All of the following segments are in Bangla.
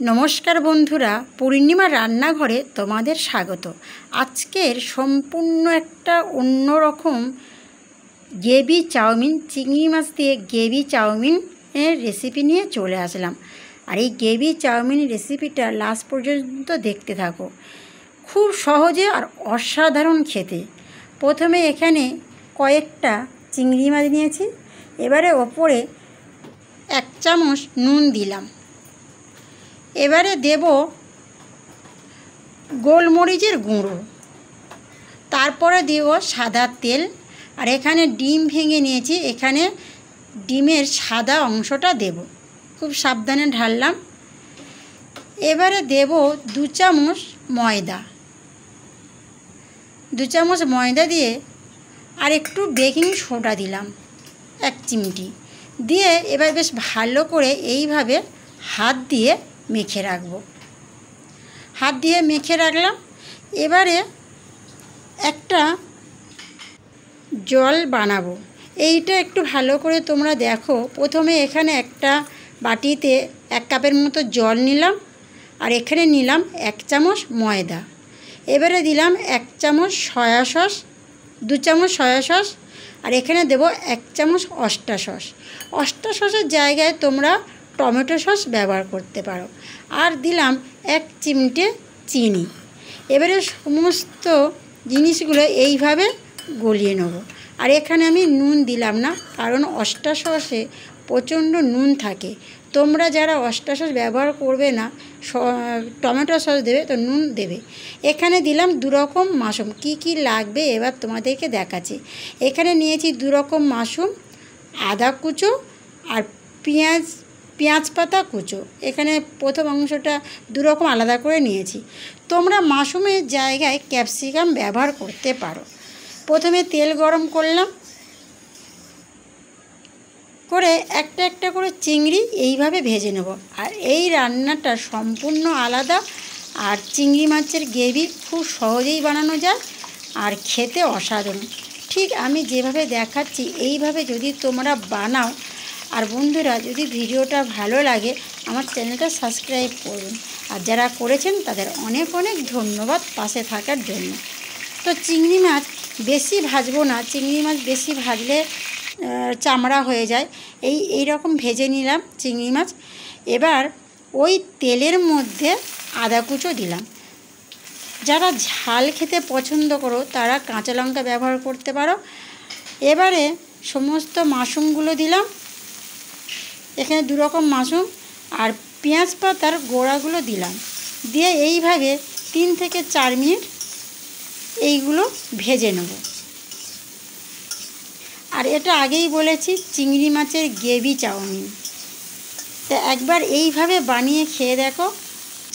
নমস্কার বন্ধুরা, পূর্ণিমা রান্নাঘরে তোমাদের স্বাগত। আজকের সম্পূর্ণ একটা অন্যরকম গ্রেভি চাউমিন, চিংড়ি মাছ দিয়ে গ্রেভি চাউমিনের রেসিপি নিয়ে চলে আসলাম। আর এই গ্রেভি চাউমিন রেসিপিটা লাস্ট পর্যন্ত দেখতে থাকো। খুব সহজে আর অসাধারণ খেতে। প্রথমে এখানে কয়েকটা চিংড়ি মাছ নিয়েছি। এবারে ওপরে 1 চামচ নুন দিলাম। এবারে দেব গোলমরিচের গুঁড়ো, তারপরে দেব সাদা তেল। আর এখানে ডিম ভেঙে নিয়েছি, এখানে ডিমের সাদা অংশটা দেব। খুব সাবধানে ঢাললাম। এবারে দেব 2 চামচ ময়দা। 2 চামচ ময়দা দিয়ে আর একটু বেকিং সোডা দিলাম 1 চিমটি দিয়ে এবার বেশ ভালো করে এইভাবে হাত দিয়ে মেখে রাখবো। হাত দিয়ে মেখে রাখলাম। এবারে একটা জল বানাবো। এইটা একটু ভালো করে তোমরা দেখো। প্রথমে এখানে একটা বাটিতে 1 কাপের মতো জল নিলাম, আর এখানে নিলাম 1 চামচ ময়দা। এবারে দিলাম 1 চামচ সয়া সস, 2 চামচ সয়া সস, আর এখানে দেব 1 চামচ অস্টা সস। অস্টা সসের জায়গায় তোমরা টমেটো সস ব্যবহার করতে পারো। আর দিলাম 1 চিমটে চিনি। এবারে সমস্ত জিনিসগুলো এইভাবে গলিয়ে নেব। আর এখানে আমি নুন দিলাম না, কারণ অস্টা সসে প্রচণ্ড নুন থাকে। তোমরা যারা অস্টা সস ব্যবহার করবে না, টমেটো সস দেবে, তো নুন দেবে। এখানে দিলাম 2 রকম মাশরুম। কি লাগবে এবার তোমাদেরকে দেখাচ্ছি। এখানে নিয়েছি 2 রকম মাশরুম, আদা কুচো আর পেঁয়াজ পাতা কুচো। এখানে প্রথম অংশটা 2 রকম আলাদা করে নিয়েছি। তোমরা মাশরুমের জায়গায় ক্যাপসিকাম ব্যবহার করতে পারো। প্রথমে তেল গরম করলাম, করে একটা একটা করে চিংড়ি এইভাবে ভেজে নেব। আর এই রান্নাটা সম্পূর্ণ আলাদা। আর চিংড়ি মাছের গ্রেভি খুব সহজেই বানানো যায় আর খেতে অসাধারণ। ঠিক আমি যেভাবে দেখাচ্ছি এইভাবে যদি তোমরা বানাও। আর বন্ধুরা, যদি ভিডিওটা ভালো লাগে আমার চ্যানেলটা সাবস্ক্রাইব করুন। আর যারা করেছেন তাদের অনেক অনেক ধন্যবাদ পাশে থাকার জন্য। তো চিংড়ি মাছ বেশি ভাজবো না। চিংড়ি মাছ বেশি ভাজলে চামড়া হয়ে যায়। এই রকম ভেজে নিলাম চিংড়ি মাছ। এবার ওই তেলের মধ্যে আদা কুচো দিলাম। যারা ঝাল খেতে পছন্দ করো তারা কাঁচা লঙ্কা ব্যবহার করতে পারো। এবারে সমস্ত মাশরুমগুলো দিলাম। এখানে 2 রকম মাশরুম আর পেঁয়াজ পাতার গোড়াগুলো দিলাম। দিয়ে এইভাবে 3 থেকে 4 মিনিট এইগুলো ভেজে নেব। আর এটা আগেই বলেছি, চিংড়ি মাছের গ্রেভি চাউমিন। তো একবার এইভাবে বানিয়ে খেয়ে দেখো।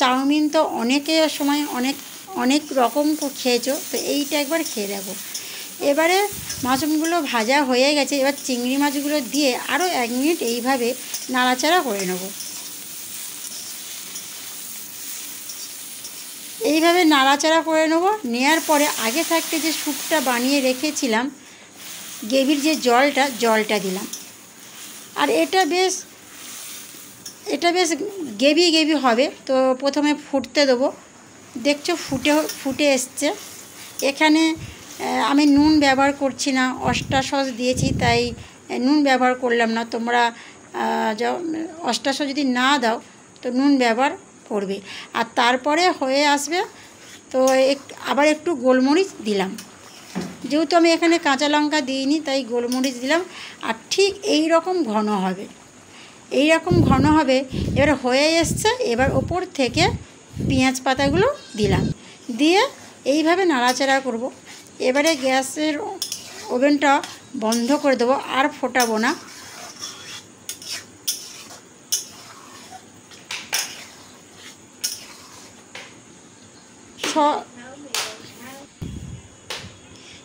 চাউমিন তো অনেকের সময় অনেক রকম খেয়েছো, তো এইটা একবার খেয়ে দেখো। এবারে মাশরুমগুলো ভাজা হয়ে গেছে। এবার চিংড়ি মাছগুলো দিয়ে আরও 1 মিনিট এইভাবে নাড়াচাড়া করে নেব। এইভাবে নাড়াচাড়া করে নেব। নেওয়ার পরে আগে থাকতে যে স্যুপটা বানিয়ে রেখেছিলাম, গ্রেভির যে জলটা দিলাম। আর এটা বেশ গ্রেভি হবে। তো প্রথমে ফুটতে দেবো। দেখছো ফুটে এসছে। এখানে আমি নুন ব্যবহার করছি না, অস্টা সস দিয়েছি, তাই নুন ব্যবহার করলাম না। তোমরা অস্টা সস যদি না দাও তো নুন ব্যবহার করবে। আর তারপরে হয়ে আসবে তো আবার একটু গোলমরিচ দিলাম। যেহেতু আমি এখানে কাঁচা লঙ্কা দিইনি, তাই গোলমরিচ দিলাম। আর ঠিক এই রকম ঘন হবে। এবার হয়ে এসছে। এবার ওপর থেকে পেঁয়াজ পাতাগুলো দিলাম, দিয়ে এইভাবে নাড়াচাড়া করব। এবারে গ্যাসের ওভেনটা বন্ধ করে দেবো, আর ফোটাবো না।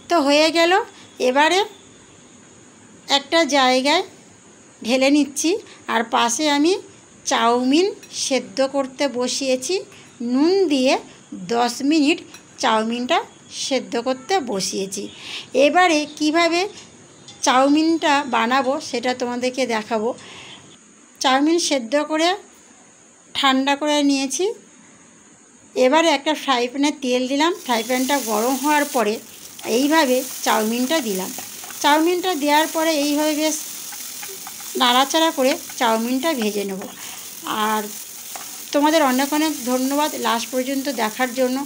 তো হয়ে গেল। এবারে একটা জায়গায় ঢেলে নিচ্ছি। আর পাশে আমি চাউমিন সেদ্ধ করতে বসিয়েছি। নুন দিয়ে 10 মিনিট চাউমিনটা সেদ্ধ করতে বসিয়েছি। এবারে কিভাবে চাউমিনটা বানাবো সেটা তোমাদেরকে দেখাবো। চাউমিন সেদ্ধ করে ঠান্ডা করে নিয়েছি। এবারে একটা ফ্রাই প্যানে তেল দিলাম। ফ্রাই প্যানটা গরম হওয়ার পরে এইভাবে চাউমিনটা দিলাম। চাউমিনটা দেওয়ার পরে এইভাবে বেশ নাড়াচাড়া করে চাউমিনটা ভেজে নেব। আর তোমাদের অনেক অনেক ধন্যবাদ লাস্ট পর্যন্ত দেখার জন্য।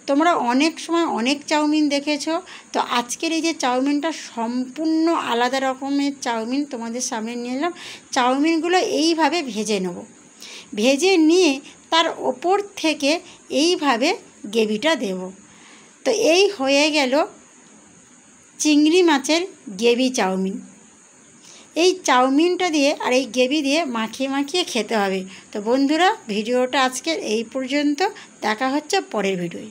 তোমরা অনেক সময় অনেক চাউমিন দেখেছো, তো আজকের এই যে চাউমিনটা সম্পূর্ণ আলাদা রকমের চাউমিন তোমাদের সামনে নিয়ে এলাম। চাউমিনগুলো এইভাবে ভেজে নেব। ভেজে নিয়ে তার ওপর থেকে এইভাবে গ্রেভিটা দেব। তো এই হয়ে গেল চিংড়ি মাছের গ্রেভি চাউমিন। এই চাউমিনটা দিয়ে আর এই গ্রেভি দিয়ে মাখিয়ে মাখিয়ে খেতে হবে। তো বন্ধুরা, ভিডিওটা আজকের এই পর্যন্ত। দেখা হচ্ছে পরের ভিডিওয়।